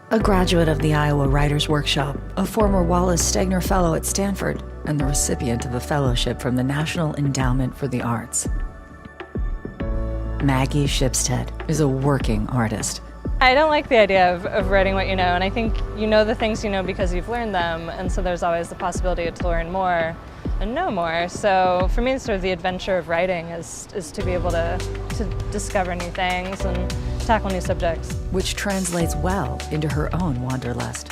A graduate of the Iowa Writers Workshop, a former Wallace Stegner Fellow at Stanford, and the recipient of a fellowship from the National Endowment for the Arts. Maggie Shipstead is a working artist. I don't like the idea of writing what you know, and I think you know the things you know because you've learned them, and so there's always the possibility to learn more and know more. So for me, it's sort of the adventure of writing is to be able to discover new things and tackle new subjects. Which translates well into her own wanderlust.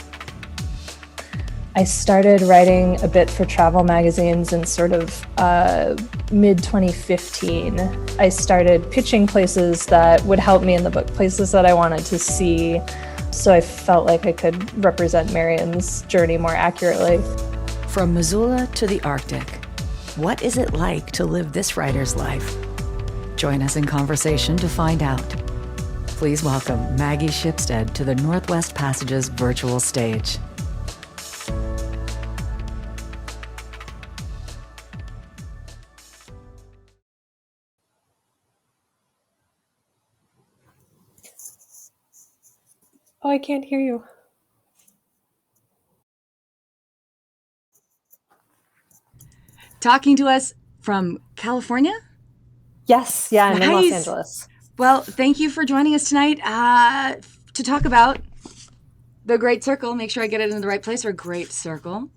I started writing a bit for travel magazines in sort of mid-2015. I started pitching places that would help me in the book, places that I wanted to see, so I felt like I could represent Marian's journey more accurately. From Missoula to the Arctic, what is it like to live this writer's life? Join us in conversation to find out. Please welcome Maggie Shipstead to the Northwest Passages virtual stage. Oh, I can't hear you. Talking to us from California? Yes, yeah, I'm in Los Nice. Angeles. Well, thank you for joining us tonight to talk about The Great Circle. Make sure I get it in the right place, or Great Circle.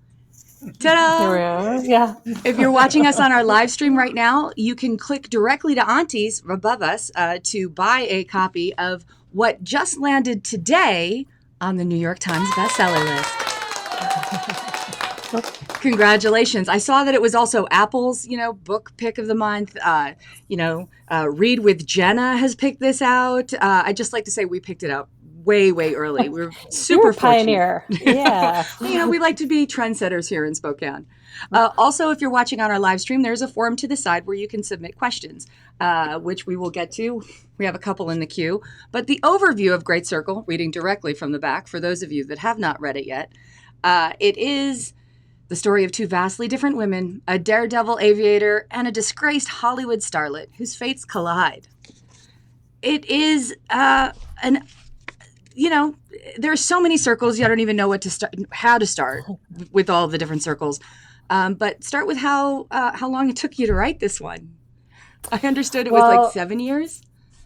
Ta-da! Here we are, yeah. If you're watching us on our live stream right now, you can click directly to Auntie's above us to buy a copy of what just landed today on the New York Times bestseller list. Congratulations. I saw that it was also Apple's, book pick of the month. Read with Jenna has picked this out. I'd just like to say we picked it out way, way early. We're super You're a pioneer. fortunate. Yeah. We like to be trendsetters here in Spokane. Also, if you're watching on our live stream, there's a form to the side where you can submit questions, which we will get to. We have a couple in the queue. But the overview of Great Circle, reading directly from the back, for those of you that have not read it yet, it is the story of two vastly different women, a daredevil aviator and a disgraced Hollywood starlet whose fates collide. It is there are so many circles, you don't even know how to start with all the different circles. But start with how long it took you to write this one. I understood it was like 7 years.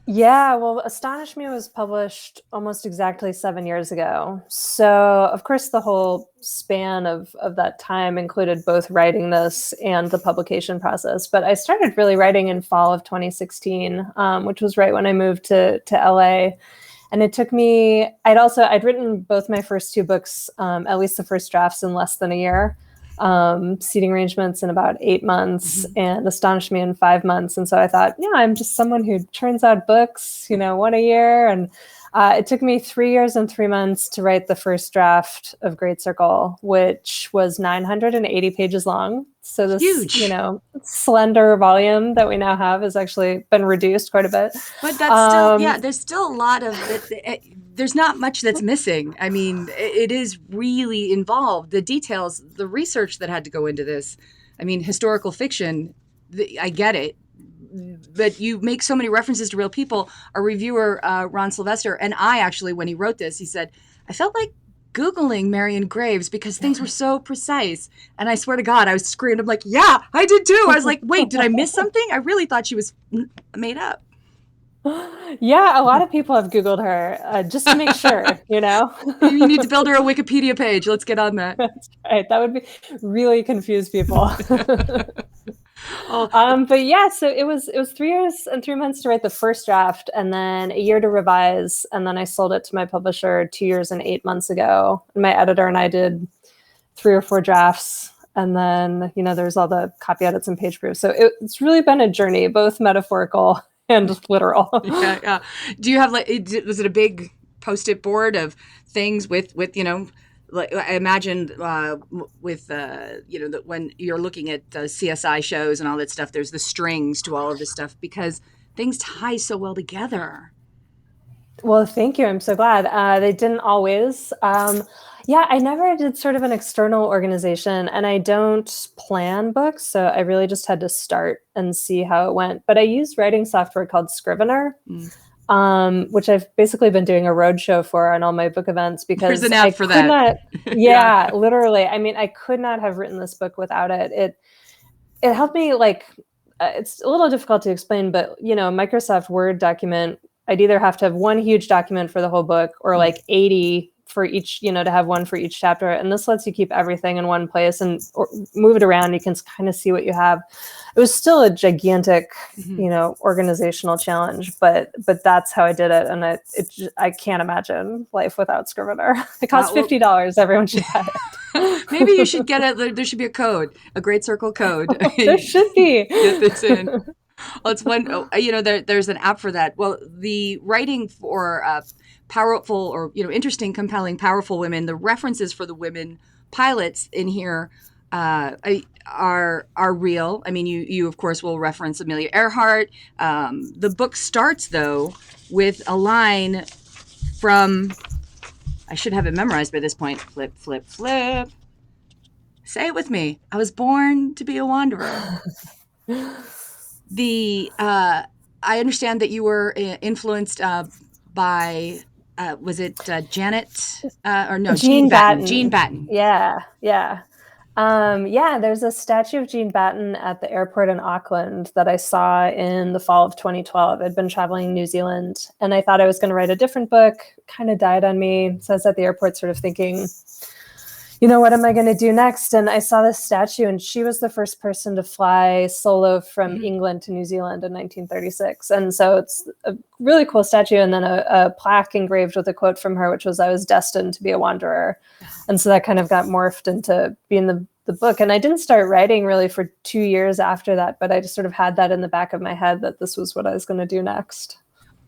Yeah, well, Astonish Me was published almost exactly 7 years ago. So, of course, the whole span of that time included both writing this and the publication process. But I started really writing in fall of 2016, which was right when I moved to LA. And it took me, I'd written both my first two books, at least the first drafts, in less than a year. Seating arrangements in about 8 months, and Astonish Me in 5 months. And so I thought, I'm just someone who churns out books, one a year. And it took me 3 years and 3 months to write the first draft of Great Circle, which was 980 pages long. So this, huge, slender volume that we now have has actually been reduced quite a bit. But that's still, there's still a lot of there's not much that's missing. I mean, it is really involved. The details, the research that had to go into this. I mean, historical fiction, I get it. But you make so many references to real people. Our reviewer, Ron Sylvester, and I actually, when he wrote this, he said, I felt like Googling Marion Graves because things were so precise. And I swear to God, I was screaming. I'm like, yeah, I did too. I was like, wait, did I miss something? I really thought she was made up. Yeah, a lot of people have Googled her just to make sure, You need to build her a Wikipedia page. Let's get on that. That's right. That would be really confuse people. But yeah, so it was 3 years and 3 months to write the first draft, and then a year to revise, and then I sold it to my publisher 2 years and 8 months ago. And my editor and I did 3 or 4 drafts, and then there's all the copy edits and page proofs. So it's really been a journey, both metaphorical and literal. Yeah. Do you have was it a big Post-it board of things with like I imagine with when you're looking at CSI shows and all that stuff, there's the strings to all of this stuff because things tie so well together. Well, thank you. I'm so glad. They didn't always. I never did sort of an external organization, and I don't plan books, so I really just had to start and see how it went. But I used writing software called Scrivener, which I've basically been doing a roadshow for on all my book events because there's an app for that. Yeah, literally. I mean, I could not have written this book without it. It helped me, like, it's a little difficult to explain, but Microsoft Word document, I'd either have to have one huge document for the whole book or like 80 for each, to have one for each chapter. And this lets you keep everything in one place and move it around. You can kind of see what you have. It was still a gigantic, organizational challenge, but that's how I did it. And I can't imagine life without Scrivener. It costs $50. Everyone should buy it. Maybe you should get it. There should be a code, a Great Circle code. There should be. Get this in. Well, it's one, there's an app for that. Well, the writing for powerful or, interesting, compelling, powerful women, the references for the women pilots in here are real. I mean, you of course will reference Amelia Earhart. The book starts, though, with a line from, I should have it memorized by this point. Flip, flip, flip. Say it with me. I was born to be a wanderer. I understand that you were influenced by, was it Janet? Or no, Jean Batten. Jean Batten. Yeah. There's a statue of Jean Batten at the airport in Auckland that I saw in the fall of 2012. I'd been traveling New Zealand and I thought I was going to write a different book, kind of died on me. So I was at the airport sort of thinking, what am I going to do next? And I saw this statue, and she was the first person to fly solo from England to New Zealand in 1936. And so it's a really cool statue. And then a plaque engraved with a quote from her, which was, "I was destined to be a wanderer." And so that kind of got morphed into being the book. And I didn't start writing really for 2 years after that, but I just sort of had that in the back of my head that this was what I was going to do next.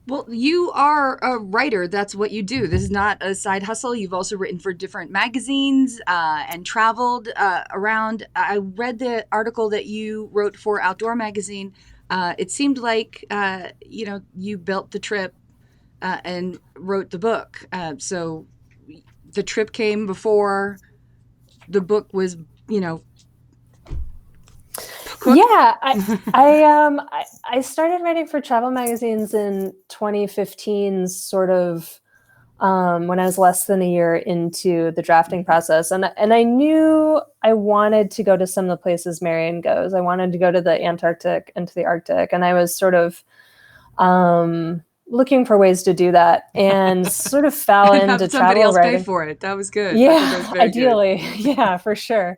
Well, you are a writer. That's what you do. This is not a side hustle. You've also written for different magazines and traveled around. I read the article that you wrote for Outdoor Magazine. It seemed like, you built the trip and wrote the book. So the trip came before the book was, cooked? Yeah, I started writing for travel magazines in 2015, sort of when I was less than a year into the drafting process, and I knew I wanted to go to some of the places Marion goes. I wanted to go to the Antarctic and to the Arctic, and I was sort of looking for ways to do that, and sort of fell into somebody travel else writing. Pay for it. That was good. Yeah, ideally, yeah, for sure.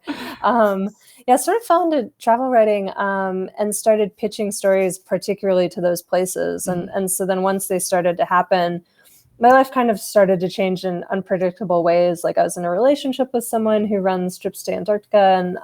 Sort of fell into travel writing and started pitching stories particularly to those places. And so then once they started to happen, my life kind of started to change in unpredictable ways. Like I was in a relationship with someone who runs trips to Antarctica, and,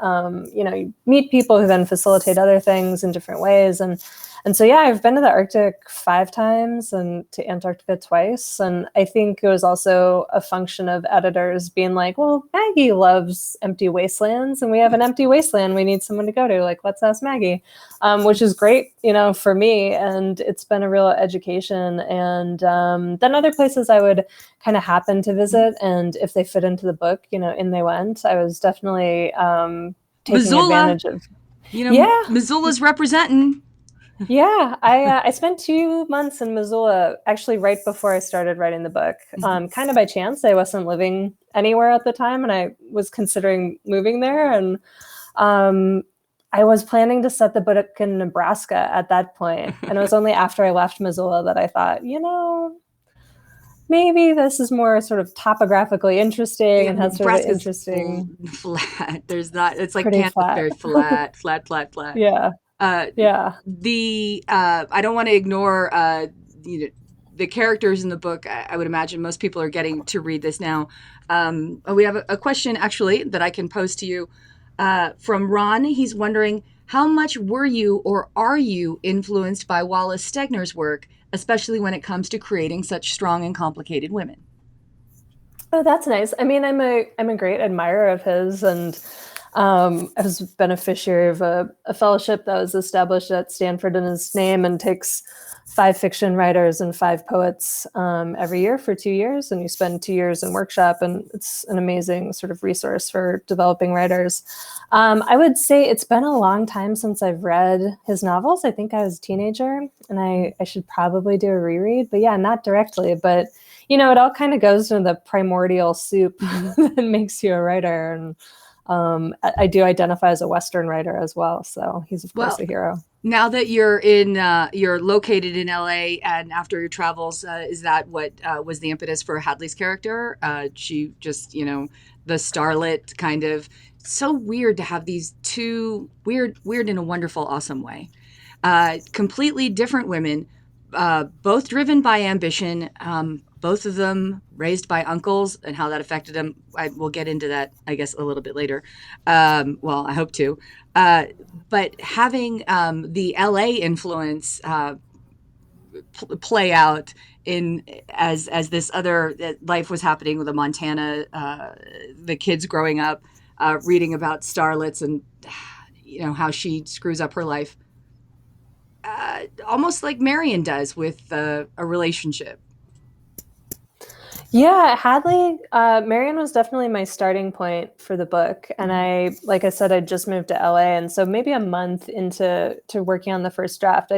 you meet people who then facilitate other things in different ways. And so, I've been to the Arctic 5 times and to Antarctica twice. And I think it was also a function of editors being like, well, Maggie loves empty wastelands and we have an empty wasteland we need someone to go to. Like, let's ask Maggie, which is great, for me. And it's been a real education. And then other places I would kind of happen to visit. And if they fit into the book, in they went. I was definitely taking advantage of. Missoula's representing. Yeah, I spent 2 months in Missoula, actually right before I started writing the book. Kind of by chance. I wasn't living anywhere at the time, and I was considering moving there. And I was planning to set the book in Nebraska at that point. And it was only after I left Missoula that I thought, maybe this is more sort of topographically interesting and has sort of interesting flat. There's not. It's like Kansas, very flat. Yeah. I don't want to ignore the characters in the book. I would imagine most people are getting to read this now. We have a question actually that I can pose to you from Ron. He's wondering, how much were you or are you influenced by Wallace Stegner's work, especially when it comes to creating such strong and complicated women? Oh, that's nice. I mean, I'm a great admirer of his, and I was a beneficiary of a fellowship that was established at Stanford in his name, and takes 5 fiction writers and 5 poets every year for 2 years. And you spend 2 years in workshop, and it's an amazing sort of resource for developing writers. I would say it's been a long time since I've read his novels. I think I was a teenager, and I should probably do a reread, but yeah, not directly. But, it all kind of goes into the primordial soup that makes you a writer. And I do identify as a Western writer as well. So he's, of course, a hero. Now that you're located in LA, and after your travels, is that what was the impetus for Hadley's character? She just, the starlet kind of. So weird to have these two weird in a wonderful, awesome way. Completely different women, both driven by ambition, both of them raised by uncles, and how that affected them. We'll get into that, I guess, a little bit later. Well, I hope to. But having the LA influence play out as this other life was happening with the Montana, the kids growing up, reading about starlets and how she screws up her life, almost like Marion does with a relationship. Yeah, Hadley, Marion was definitely my starting point for the book. And like I said, I just moved to LA. And so maybe a month into working on the first draft,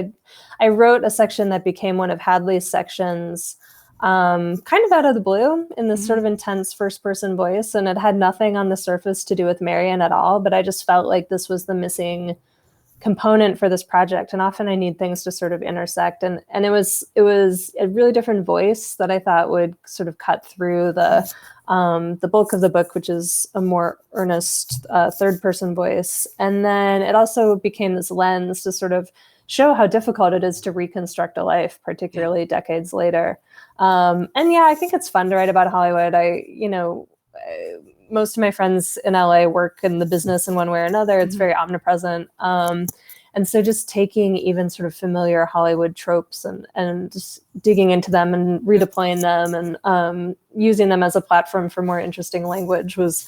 I wrote a section that became one of Hadley's sections, kind of out of the blue, in this sort of intense first person voice. And it had nothing on the surface to do with Marion at all, but I just felt like this was the missing component for this project. And often I need things to sort of intersect. And it was a really different voice that I thought would sort of cut through the bulk of the book, which is a more earnest third person voice. And then it also became this lens to sort of show how difficult it is to reconstruct a life, particularly decades later. And yeah, I think it's fun to write about Hollywood. Most of my friends in LA work in the business in one way or another. It's very omnipresent. And so just taking even sort of familiar Hollywood tropes and just digging into them and redeploying them and using them as a platform for more interesting language was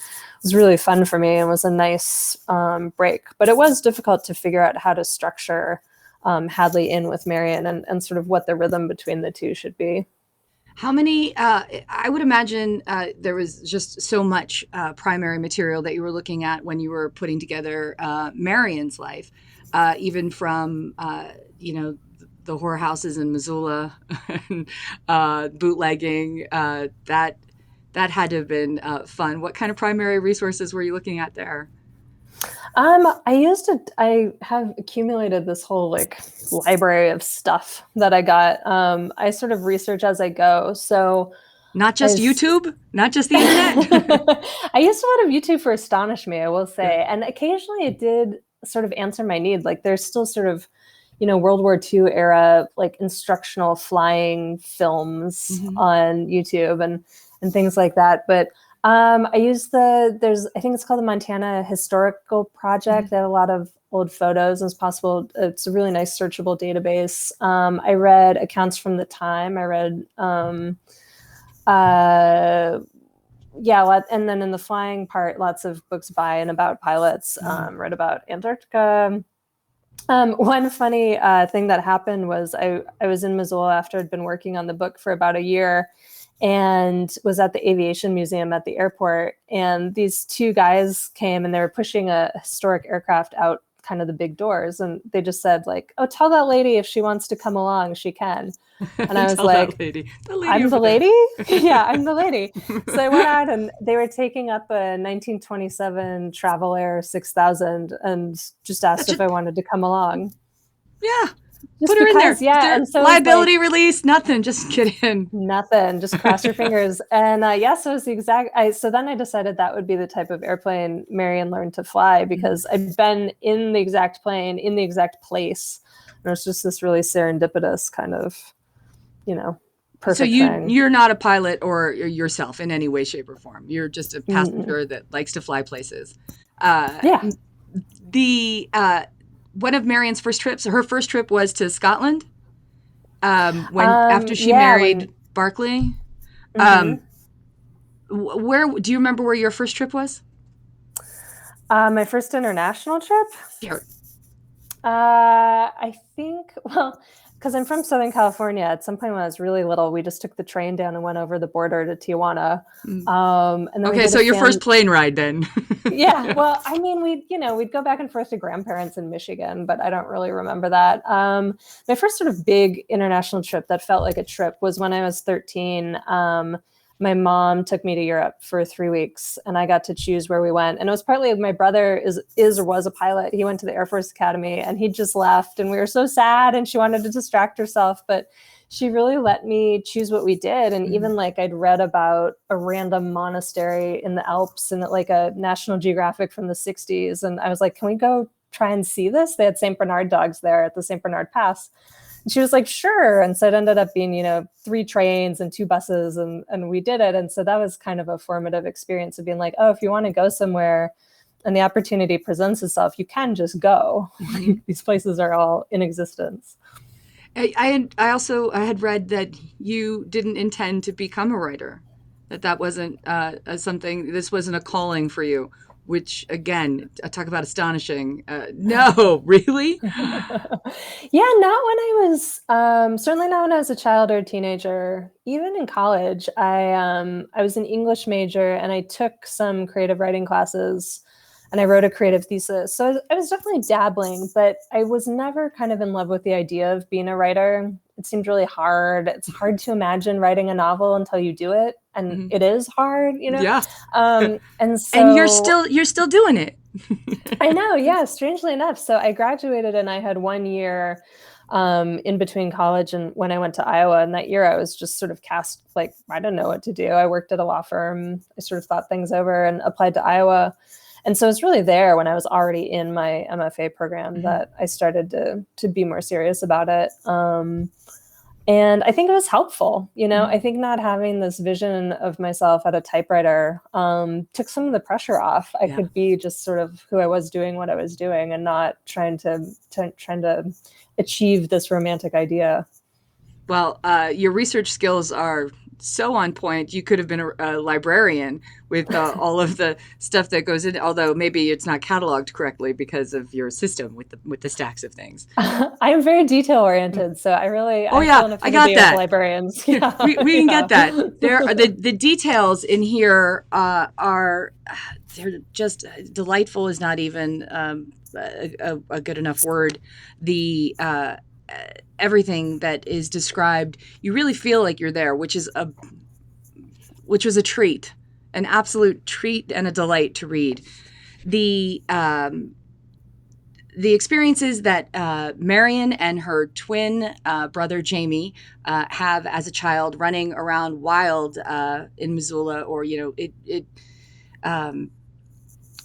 really fun for me, and was a nice break. But it was difficult to figure out how to structure Hadley in with Marion and sort of what the rhythm between the two should be. How many, I would imagine there was just so much primary material that you were looking at when you were putting together Marion's life, even from, the whorehouses in Missoula, bootlegging, that had to have been fun. What kind of primary resources were you looking at there? I have accumulated this whole library of stuff that I got. I sort of research as I go. So not just YouTube, not just the internet. I used a lot of YouTube for Astonish Me, I will say. And occasionally it did sort of answer my need. There's still sort of, World War II era, instructional flying films on YouTube and things like that. But I use I think it's called the Montana Historical Project. They have a lot of old photos, and it's a really nice searchable database. I read accounts from the time. I read, and then in the flying part, lots of books by and about pilots. Read about Antarctica. One funny thing that happened was I was in Missoula after I'd been working on the book for about a year, and was at the Aviation Museum at the airport. And these 2 guys came, and they were pushing a historic aircraft out kind of the big doors. And they just said oh, tell that lady if she wants to come along, she can. And I was like, I'm the lady? Yeah, I'm the lady. So I went out, and they were taking up a 1927 Travel Air 6000 and just asked if I wanted to come along. Yeah. Just put her in there. Yeah. And so liability release, nothing. Just kidding. Nothing. Just cross your fingers. And so it was the exact. So then I decided that would be the type of airplane Marion learned to fly, because I'd been in the exact plane, in the exact place. And it was just this really serendipitous kind of, perfect. So thing. You're not a pilot or yourself in any way, shape, or form. You're just a passenger that likes to fly places. Yeah. One of Marion's first trips, her first trip was to Scotland after she married Barclay. Mm-hmm. Where do you remember where your first trip was? My first international trip? Sure. I think, well, because I'm from Southern California, at some point when I was really little, we just took the train down and went over the border to Tijuana. And then Okay, so your first plane ride then. Yeah, well, I mean, we'd go back and forth to grandparents in Michigan, but I don't really remember that. My first sort of big international trip that felt like a trip was when I was 13. My mom took me to Europe for 3 weeks, and I got to choose where we went. And it was partly my brother is or was a pilot. He went to the Air Force Academy, and he just left, and we were so sad. And she wanted to distract herself, but she really let me choose what we did. And even like I'd read about a random monastery in the Alps and like a National Geographic from the 60s. And I was like, can we go try and see this? They had St. Bernard dogs there at the St. Bernard Pass. And she was like, sure. And so it ended up being, 3 trains and 2 buses, and we did it. And so that was kind of a formative experience of being like, oh, if you want to go somewhere and the opportunity presents itself, you can just go. These places are all in existence. I had read that you didn't intend to become a writer, that wasn't this wasn't a calling for you, which again, talk about astonishing. No, really? Yeah, not when I was, certainly not when I was a child or a teenager. Even in college, I was an English major and I took some creative writing classes. And I wrote a creative thesis. So I was definitely dabbling, but I was never kind of in love with the idea of being a writer. It seemed really hard. It's hard to imagine writing a novel until you do it. And it is hard, Yeah. And so. And you're still doing it. I know. Yeah. Strangely enough. So I graduated and I had 1 year in between college and when I went to Iowa. And that year I was just sort of cast like, I don't know what to do. I worked at a law firm. I sort of thought things over and applied to Iowa. And so it's really there when I was already in my MFA program that I started to be more serious about it. And I think it was helpful. I think not having this vision of myself at a typewriter took some of the pressure off. I could be just sort of who I was doing what I was doing and not trying to achieve this romantic idea. Well, your research skills are so on point. You could have been a librarian with all of the stuff that goes in, although maybe it's not cataloged correctly because of your system with the stacks of things. I am very detail oriented, so I got that. Librarians. Yeah. we can get that. There are the details in here they're just delightful is not even a good enough word. The everything that is described, you really feel like you're there, which was a treat, an absolute treat and a delight to read. The experiences that Marion and her twin brother Jamie have as a child, running around wild in Missoula, or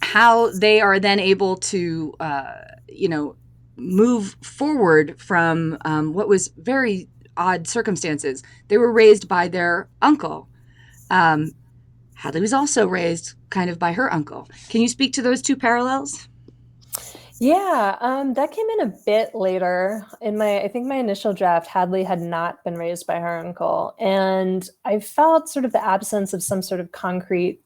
how they are then able to move forward from what was very odd circumstances. They were raised by their uncle. Hadley was also raised kind of by her uncle. Can you speak to those two parallels? Yeah, that came in a bit later. I think my initial draft, Hadley had not been raised by her uncle. And I felt sort of the absence of some sort of concrete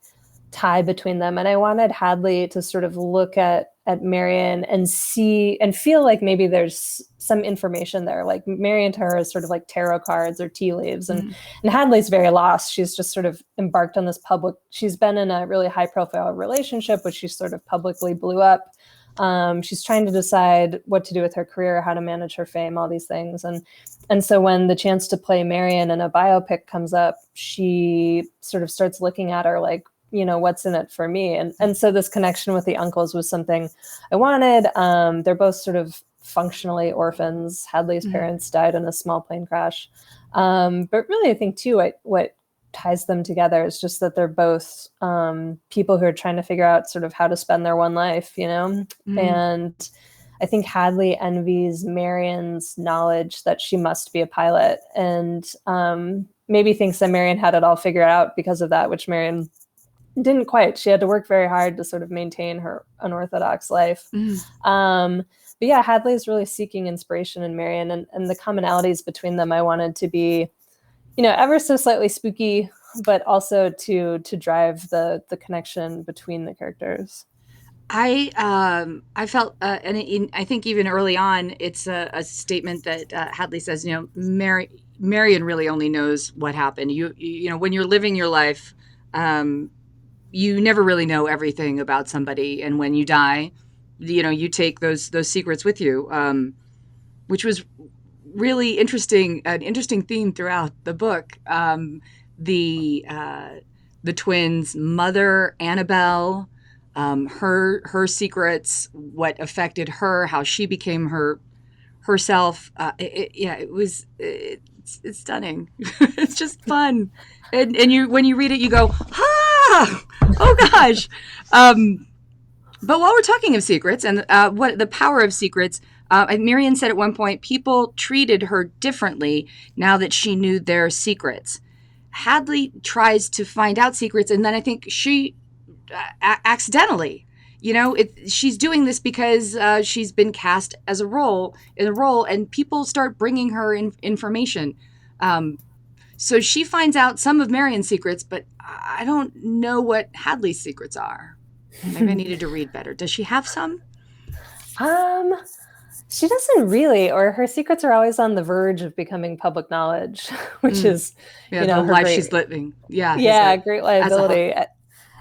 tie between them. And I wanted Hadley to sort of look at Marion and see and feel like maybe there's some information there. Like Marion to her is sort of like tarot cards or tea leaves. And Hadley's very lost. She's just sort of embarked on this she's been in a really high profile relationship, which she sort of publicly blew up. She's trying to decide what to do with her career, how to manage her fame, all these things. And so when the chance to play Marion in a biopic comes up, she sort of starts looking at her like, what's in it for me? And so this connection with the uncles was something I wanted. They're both sort of functionally orphans. Hadley's parents died in a small plane crash. But really, I think too, what ties them together is just that they're both people who are trying to figure out sort of how to spend their one life, And I think Hadley envies Marion's knowledge that she must be a pilot, and maybe thinks that Marion had it all figured out because of that, which Marion didn't quite. She had to work very hard to sort of maintain her unorthodox life. But yeah, Hadley is really seeking inspiration in Marion, and the commonalities between them I wanted to be, ever so slightly spooky, but also to drive the connection between the characters. I felt, I think even early on, it's a statement that Hadley says, Marion really only knows what happened. You know, when you're living your life, you never really know everything about somebody, and when you die, you take those secrets with you, which was really interesting, an interesting theme throughout the book. The twins' mother, Annabelle, her secrets, what affected her, how she became herself. It's stunning. It's just fun, and when you read it, you go, oh gosh. But while we're talking of secrets and what the power of secrets, Marion said at one point, people treated her differently now that she knew their secrets. Hadley tries to find out secrets, and then I think she accidentally, she's doing this because she's been cast as a role, and people start bringing her information. So she finds out some of Marion's secrets, but I don't know what Hadley's secrets are. Maybe I needed to read better. Does she have some? She doesn't really, or her secrets are always on the verge of becoming public knowledge, which is, the life she's living. Great liability.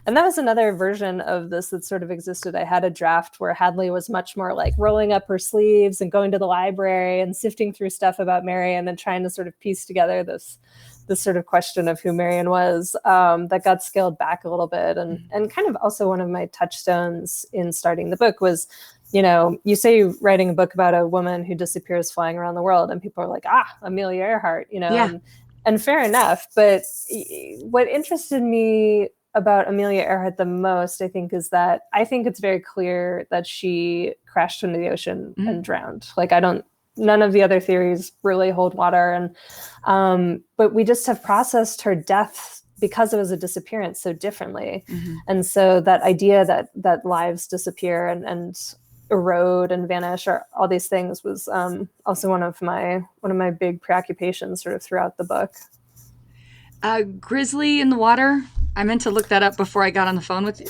And that was another version of this that sort of existed. I had a draft where Hadley was much more like rolling up her sleeves and going to the library and sifting through stuff about Marion and trying to sort of piece together this sort of question of who Marion was, that got scaled back a little bit. And kind of also one of my touchstones in starting the book was, you say you're writing a book about a woman who disappears flying around the world, and people are like, Amelia Earhart, and fair enough. But what interested me about Amelia Earhart the most, I think, is that I think it's very clear that she crashed into the ocean and drowned. Like, none of the other theories really hold water. And, but we just have processed her death because it was a disappearance so differently. And so that idea that lives disappear and erode and vanish, or all these things, was also one of my big preoccupations sort of throughout the book. Grizzly in the water. I meant to look that up before I got on the phone with you.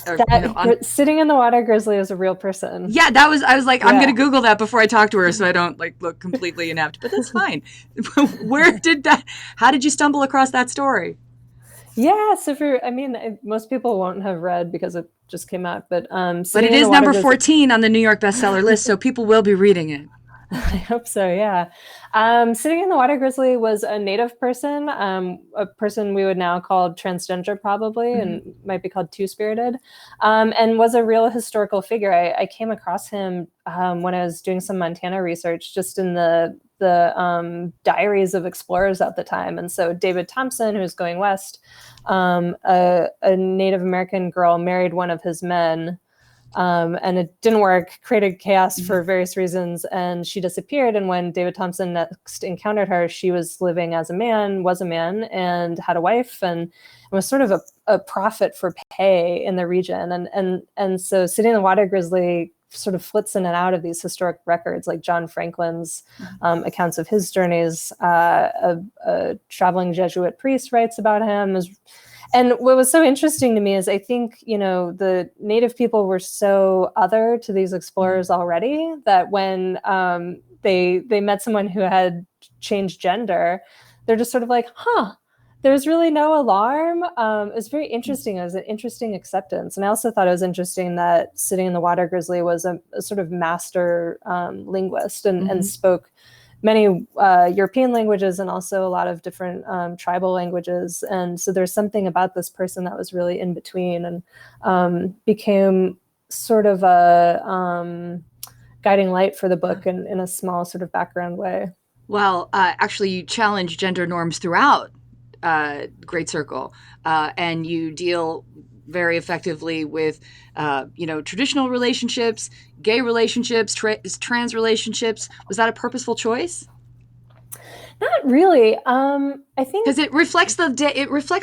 Sitting in the water grizzly is a real person. Yeah, I was like, I'm going to Google that before I talk to her so I don't look completely inept, but that's fine. How did you stumble across that story? Yeah, so most people won't have read because it just came out, but it is number 14 on the New York bestseller list, so people will be reading it. I hope so, yeah. Sitting in the Water Grizzly was a Native person, a person we would now call transgender probably, and might be called two-spirited, and was a real historical figure. I came across him when I was doing some Montana research, just in the diaries of explorers at the time. And so David Thompson, who's going west, a Native American girl married one of his men, and it didn't work, created chaos for various reasons, and she disappeared. And when David Thompson next encountered her, she was living as a man, and had a wife, and was sort of a prophet for pay in the region. And so Sitting in the Water Grizzly sort of flits in and out of these historic records, like John Franklin's accounts of his journeys. A traveling Jesuit priest writes about him. And what was so interesting to me is I think, the Native people were so other to these explorers already that when they met someone who had changed gender, they're just sort of like, there's really no alarm. It was very interesting. It was an interesting acceptance. And I also thought it was interesting that Sitting in the Water Grizzly was a sort of master linguist and spoke many European languages and also a lot of different tribal languages. And so there's something about this person that was really in between and became sort of a guiding light for the book in a small sort of background way. Well, actually, you challenge gender norms throughout Great Circle, and you deal very effectively with, traditional relationships, gay relationships, trans relationships. Was that a purposeful choice? Not really. I think because it reflects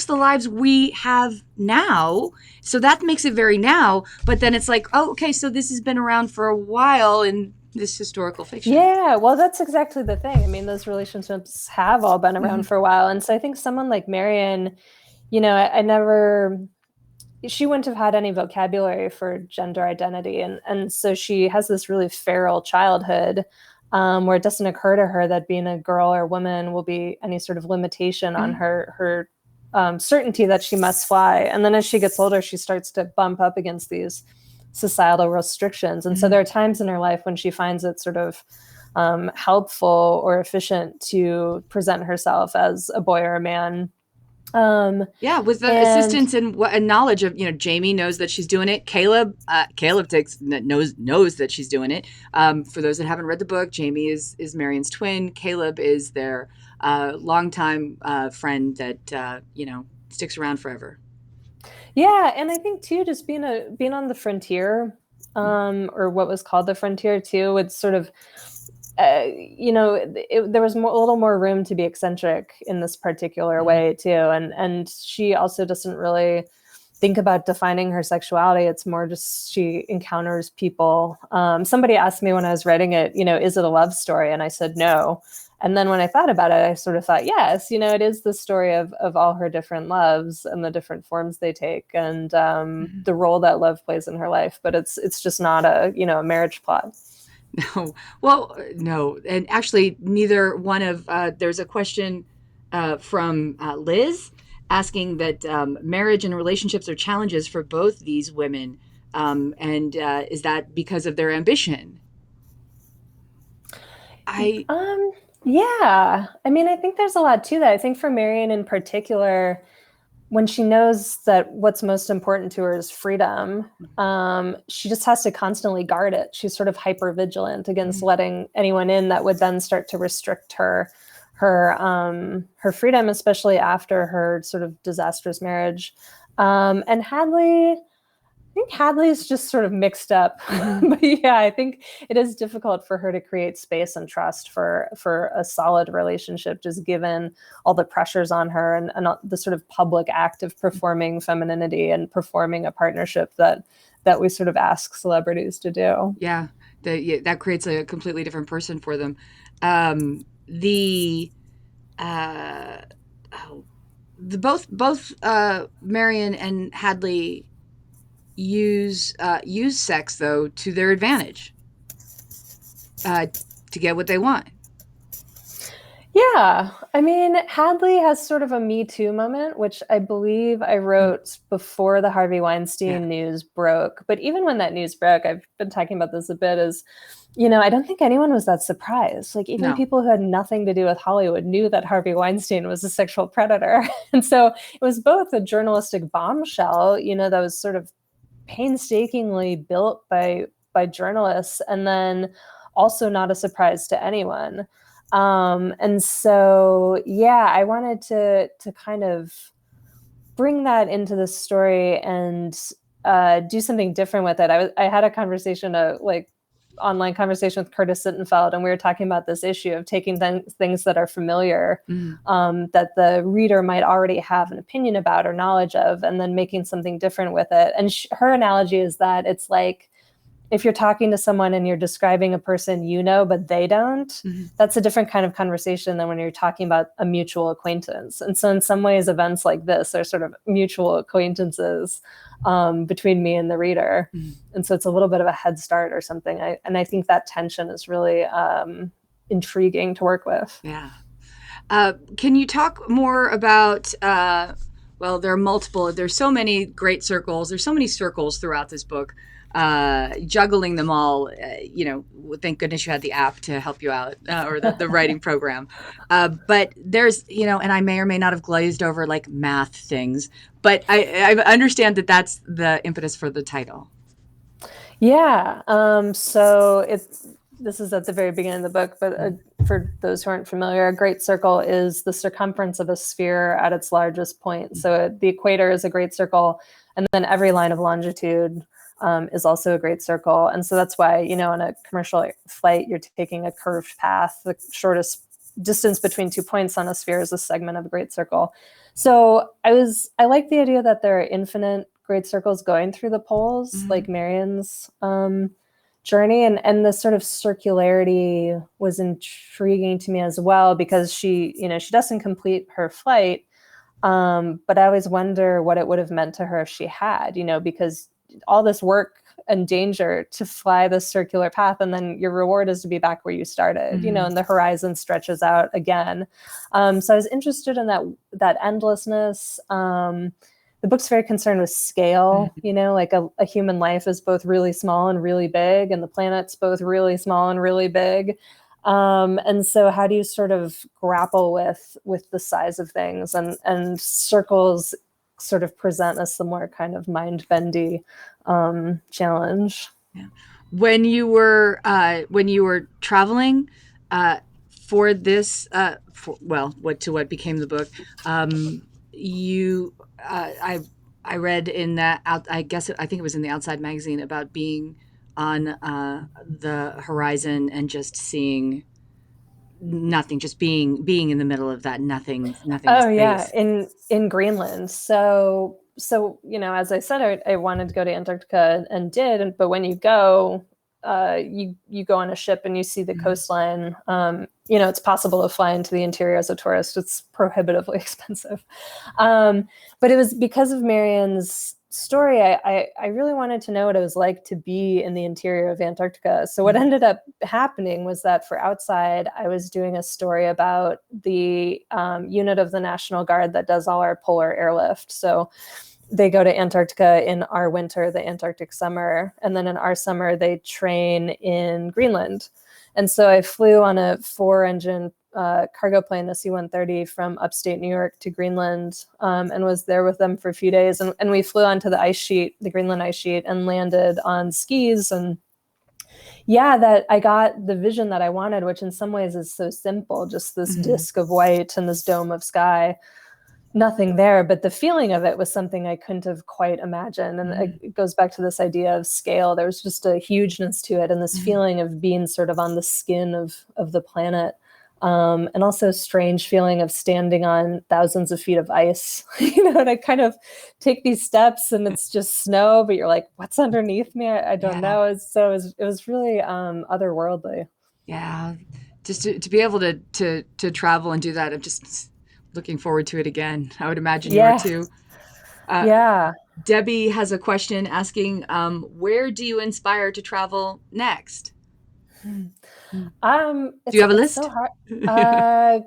the lives we have now, so that makes it very now. But then it's like, oh, okay, so this has been around for a while in this historical fiction. Yeah, well, that's exactly the thing. I mean, those relationships have all been around for a while, and so I think someone like Marion, I never she wouldn't have had any vocabulary for gender identity. And so she has this really feral childhood where it doesn't occur to her that being a girl or woman will be any sort of limitation on her certainty that she must fly. And then as she gets older, she starts to bump up against these societal restrictions. And so there are times in her life when she finds it sort of helpful or efficient to present herself as a boy or a man. With the assistance and knowledge of, Jamie knows that she's doing it. Caleb knows that she's doing it. For those that haven't read the book, Jamie is Marion's twin. Caleb is their longtime friend that sticks around forever. Yeah, and I think too, just being on the frontier, or what was called the frontier too, it's sort of. There was a little more room to be eccentric in this particular way too, and she also doesn't really think about defining her sexuality. It's more just she encounters people. Somebody asked me when I was writing it, is it a love story? And I said no. And then when I thought about it, I sort of thought, yes, it is the story of all her different loves and the different forms they take, and the role that love plays in her life. But it's just not a marriage plot. No. Well, no. And actually, neither one of, there's a question from Liz asking that marriage and relationships are challenges for both these women. And is that because of their ambition? Yeah. I mean, I think there's a lot to that. I think for Marion in particular, when she knows that what's most important to her is freedom, she just has to constantly guard it. She's sort of hyper vigilant against letting anyone in that would then start to restrict her freedom, especially after her sort of disastrous marriage. And Hadley, I think Hadley's just sort of mixed up. But yeah, I think it is difficult for her to create space and trust for a solid relationship, just given all the pressures on her and the sort of public act of performing femininity and performing a partnership that we sort of ask celebrities to do. Yeah, that creates a completely different person for them. Both Marion and Hadley use sex though to their advantage to get what they want. Yeah, I mean, Hadley has sort of a Me Too moment, which I believe I wrote before the Harvey Weinstein news broke. But even when that news broke, I've been talking about this a bit, I don't think anyone was that surprised. Like even people who had nothing to do with Hollywood knew that Harvey Weinstein was a sexual predator. And so it was both a journalistic bombshell, that was sort of painstakingly built by journalists, and then also not a surprise to anyone. And so, yeah, I wanted to kind of bring that into the story and do something different with it. I had a conversation, online conversation with Curtis Sittenfeld, and we were talking about this issue of taking things that are familiar, that the reader might already have an opinion about or knowledge of, and then making something different with it. And her analogy is that it's like, if you're talking to someone and you're describing a person but they don't, that's a different kind of conversation than when you're talking about a mutual acquaintance. And so in some ways, events like this are sort of mutual acquaintances between me and the reader. And so it's a little bit of a head start or something. I think that tension is really intriguing to work with. Yeah. Can you talk more about, there are multiple, there's so many great circles. There's so many circles throughout this book. Juggling them all, thank goodness you had the app to help you out, or the writing program. But there's, and I may or may not have glazed over like math things, but I understand that that's the impetus for the title. Yeah. So this is at the very beginning of the book, but for those who aren't familiar, a great circle is the circumference of a sphere at its largest point. So the equator is a great circle, and then every line of longitude is also a great circle. And so that's why, in a commercial flight, you're taking a curved path. The shortest distance between 2 points on a sphere is a segment of a great circle. So I like the idea that there are infinite great circles going through the poles, like Marion's journey. And the sort of circularity was intriguing to me as well, because she doesn't complete her flight But I always wonder what it would have meant to her if she had, because all this work and danger to fly this circular path, and then your reward is to be back where you started, and the horizon stretches out again. So I was interested in that endlessness. The book's very concerned with scale, like a human life is both really small and really big, and the planet's both really small and really big. And so how do you sort of grapple with the size of things, and circles sort of present a similar kind of mind-bendy challenge. Yeah. When you were traveling for this, what became the book, I read in that I think it was in the Outside magazine about being on the horizon and just seeing nothing, just being in the middle of that nothing Oh space. Yeah, in Greenland. So as I said, I wanted to go to Antarctica and did, but when you go, you go on a ship and you see the coastline. It's possible to fly into the interior as a tourist. It's prohibitively expensive. But it was because of Marian's story. I really wanted to know what it was like to be in the interior of Antarctica. So what ended up happening was that for Outside, I was doing a story about the unit of the National Guard that does all our polar airlift. So they go to Antarctica in our winter, the Antarctic summer, and then in our summer, they train in Greenland. And so I flew on a 4-engine cargo plane, the C-130, from upstate New York to Greenland, and was there with them for a few days. And we flew onto the ice sheet, the Greenland ice sheet, and landed on skis. And that I got the vision that I wanted, which in some ways is so simple, just this disk of white and this dome of sky. Nothing there, but the feeling of it was something I couldn't have quite imagined. And it goes back to this idea of scale. There was just a hugeness to it, and this feeling of being sort of on the skin of the planet. And also a strange feeling of standing on thousands of feet of ice, and I kind of take these steps and it's just snow, but you're like, what's underneath me? I don't know. It was really otherworldly. Yeah. Just to be able to travel and do that. I'm just looking forward to it again. I would imagine you are too. Debbie has a question asking, where do you inspire to travel next? Do you have a list? So hard.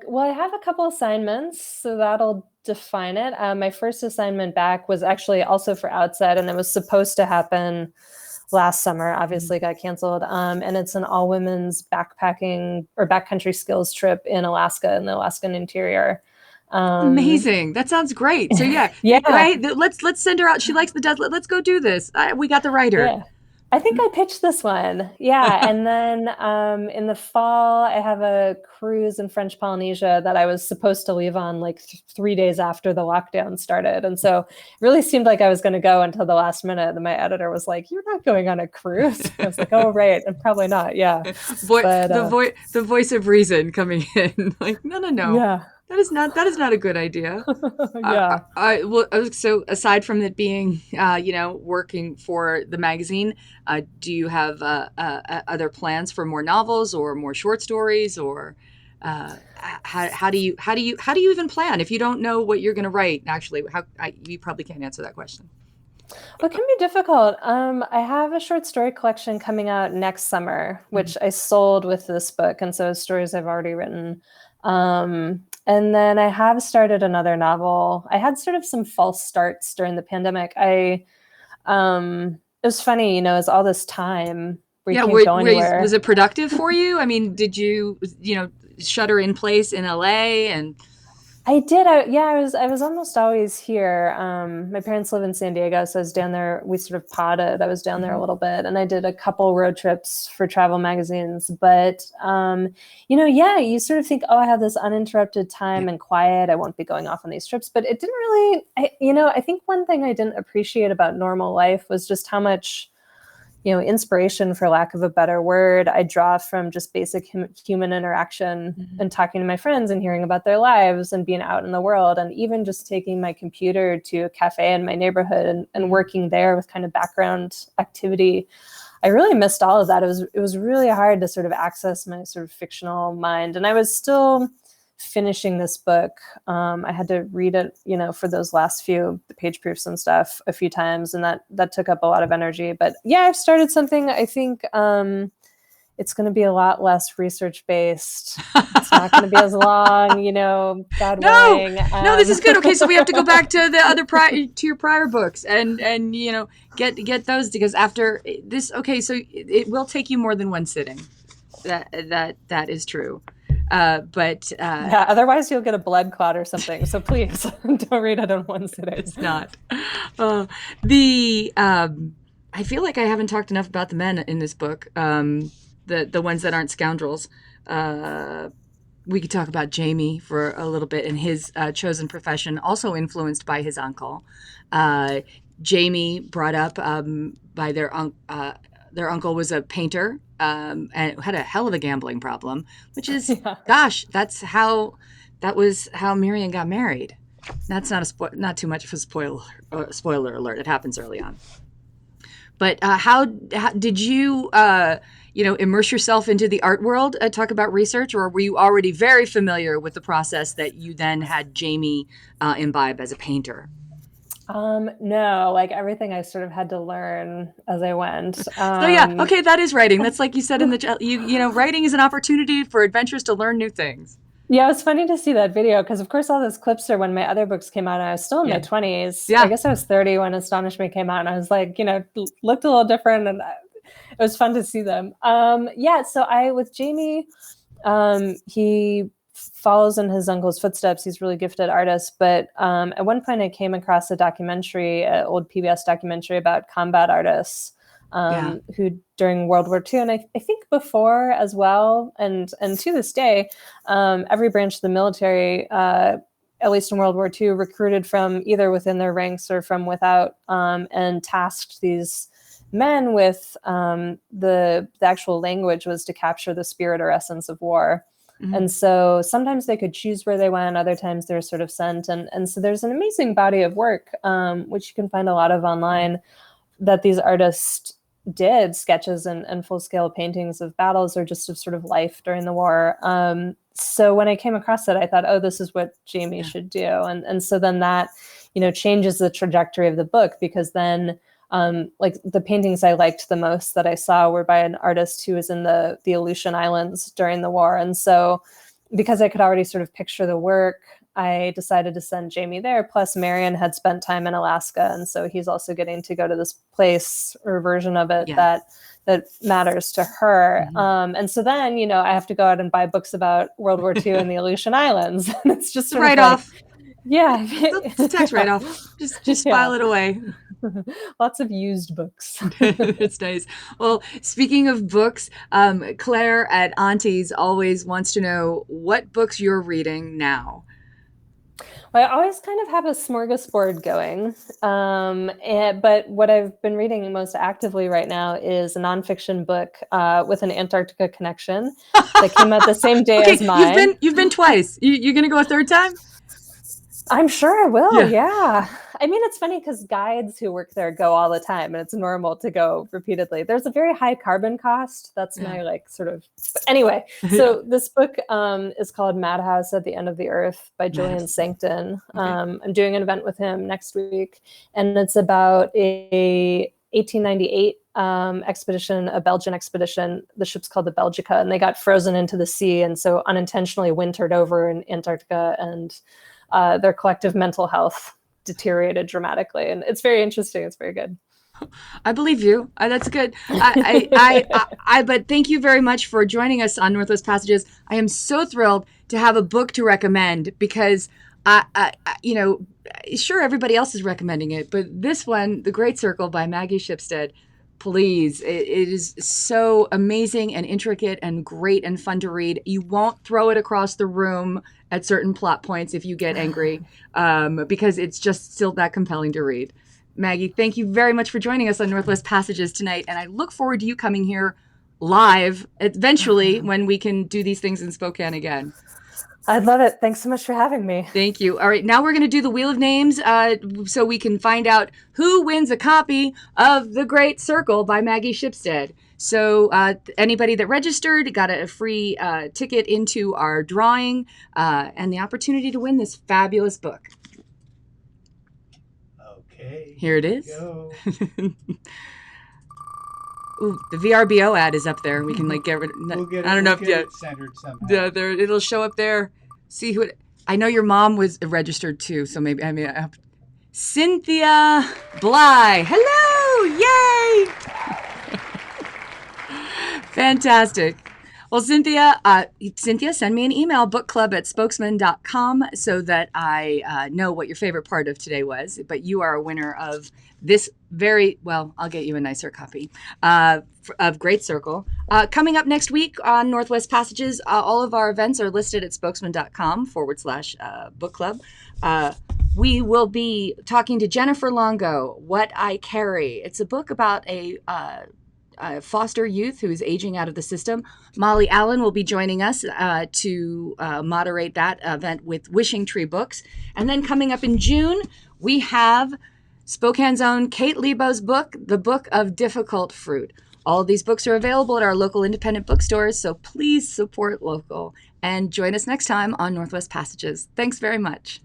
Well, I have a couple assignments, so that'll define it. My first assignment back was actually also for Outside, and it was supposed to happen last summer, obviously got canceled. And it's an all women's backpacking or backcountry skills trip in Alaska, in the Alaskan interior. Amazing. That sounds great. So right. Let's send her out. She likes the desert. Let's go do this. We got the writer. Yeah. I think I pitched this one. Yeah. And then in the fall, I have a cruise in French Polynesia that I was supposed to leave on like 3 days after the lockdown started. And so it really seemed like I was going to go until the last minute. And my editor was like, "You're not going on a cruise." I was like, "Oh, right. And probably not." Yeah. The voice of reason coming in like, no. Yeah. That is not a good idea. Yeah. So aside from it being, working for the magazine, do you have other plans for more novels or more short stories, or how do you even plan if you don't know what you're going to write? Actually, you probably can't answer that question. Well, it can be difficult. I have a short story collection coming out next summer, which I sold with this book, and so stories I've already written. And then I have started another novel. I had sort of some false starts during the pandemic. It was funny, as all this time where you can't go anywhere. Was it productive for you? I mean, did you, shutter in place in LA? And I did. I was almost always here. My parents live in San Diego, so I was down there. We sort of podded. I was down there a little bit, and I did a couple road trips for travel magazines. But, you sort of think, oh, I have this uninterrupted time and quiet. I won't be going off on these trips. But it didn't really, I think one thing I didn't appreciate about normal life was just how much inspiration, for lack of a better word, I draw from just basic human interaction and talking to my friends and hearing about their lives and being out in the world, and even just taking my computer to a cafe in my neighborhood and working there with kind of background activity. I really missed all of that. It was really hard to sort of access my sort of fictional mind, and I was still finishing this book. I had to read it, for those last few page proofs and stuff a few times, and that took up a lot of energy. But yeah, I've started something. I think it's going to be a lot less research based. It's not going to be as long, God willing. No, this is good. Okay, so we have to go back to the other to your prior books and get those, because after this, okay, so it will take you more than one sitting. That is true. But yeah, otherwise you'll get a blood clot or something. So please don't read it in one sitting. It's not. I feel like I haven't talked enough about the men in this book. The ones that aren't scoundrels. We could talk about Jamie for a little bit and his chosen profession, also influenced by his uncle. Jamie brought up by their uncle was a painter and had a hell of a gambling problem, which is, gosh, that was how Marion got married. That's not too much of a spoiler alert. It happens early on. But how did you, immerse yourself into the art world, talk about research, or were you already very familiar with the process that you then had Jamie imbibe as a painter? No, like everything I sort of had to learn as I went. So yeah, okay, that is writing. That's like you said in the writing is an opportunity for adventurers to learn new things. Yeah, it was funny to see that video because, of course, all those clips are when my other books came out and I was still in my 20s. Yeah. I guess I was 30 when Astonish Me came out, and I was like, looked a little different, and it was fun to see them. So with Jamie, he follows in his uncle's footsteps. He's a really gifted artist. But at one point I came across a documentary, an old PBS documentary about combat artists who during World War II, and I think before as well, and to this day, every branch of the military, at least in World War II, recruited from either within their ranks or from without, and tasked these men with the actual language was to capture the spirit or essence of war. Mm-hmm. And so sometimes they could choose where they went, other times they were sort of sent. And so there's an amazing body of work, which you can find a lot of online, that these artists did, sketches and full-scale paintings of battles or just of sort of life during the war. So when I came across it, I thought, oh, this is what Jamie should do. And so then that, changes the trajectory of the book, because then like the paintings I liked the most that I saw were by an artist who was in the Aleutian Islands during the war. And so because I could already sort of picture the work, I decided to send Jamie there. Plus Marion had spent time in Alaska. And so he's also getting to go to this place or version of it that matters to her. Mm-hmm. And so then, I have to go out and buy books about World War II and the Aleutian Islands. And it's just sort right of off. Yeah. It's a tax write-off. Just file it away. Lots of used books. It's nice. Well, speaking of books, Claire at Auntie's always wants to know what books you're reading now. Well, I always kind of have a smorgasbord going. But what I've been reading most actively right now is a nonfiction book with an Antarctica connection that came out the same day as mine. You've been twice. You're going to go a third time? I'm sure I will. Yeah. I mean, it's funny because guides who work there go all the time, and it's normal to go repeatedly. There's a very high carbon cost. That's my sort of. But anyway, so this book is called Madhouse at the End of the Earth by Julian Sancton. Okay. I'm doing an event with him next week, and it's about a 1898 expedition, a Belgian expedition. The ship's called the Belgica, and they got frozen into the sea, and so unintentionally wintered over in Antarctica, and their collective mental health deteriorated dramatically. And it's very interesting. It's very good. I believe you. That's good. But thank you very much for joining us on Northwest Passages. I am so thrilled to have a book to recommend because sure, everybody else is recommending it, but this one, The Great Circle by Maggie Shipstead, please, it is so amazing and intricate and great and fun to read. You won't throw it across the room at certain plot points if you get angry, because it's just still that compelling to read. Maggie, thank you very much for joining us on Northwest Passages tonight, and I look forward to you coming here live eventually when we can do these things in Spokane again. I'd love it. Thanks so much for having me. Thank you. All right, now we're going to do the Wheel of Names so we can find out who wins a copy of The Great Circle by Maggie Shipstead. So anybody that registered got a free ticket into our drawing and the opportunity to win this fabulous book. Okay. Here it is. Go. Ooh, the VRBO ad is up there. We can like get rid of We'll get it, I don't know we'll if get yeah, it centered somehow. yeah, there it'll show up there. See who it, I know your mom was registered too, so maybe I have Cynthia Bly. Hello! Yay! Fantastic. Well, Cynthia, send me an email, bookclub@spokesman.com, so that I know what your favorite part of today was. But you are a winner of this I'll get you a nicer copy of Great Circle. Coming up next week on Northwest Passages, all of our events are listed at spokesman.com/book club. We will be talking to Jennifer Longo, What I Carry. It's a book about a foster youth who is aging out of the system. Molly Allen will be joining us to moderate that event with Wishing Tree Books. And then coming up in June, we have Spokane's own Kate Lebo's book, The Book of Difficult Fruit. All of these books are available at our local independent bookstores, so please support local. And join us next time on Northwest Passages. Thanks very much.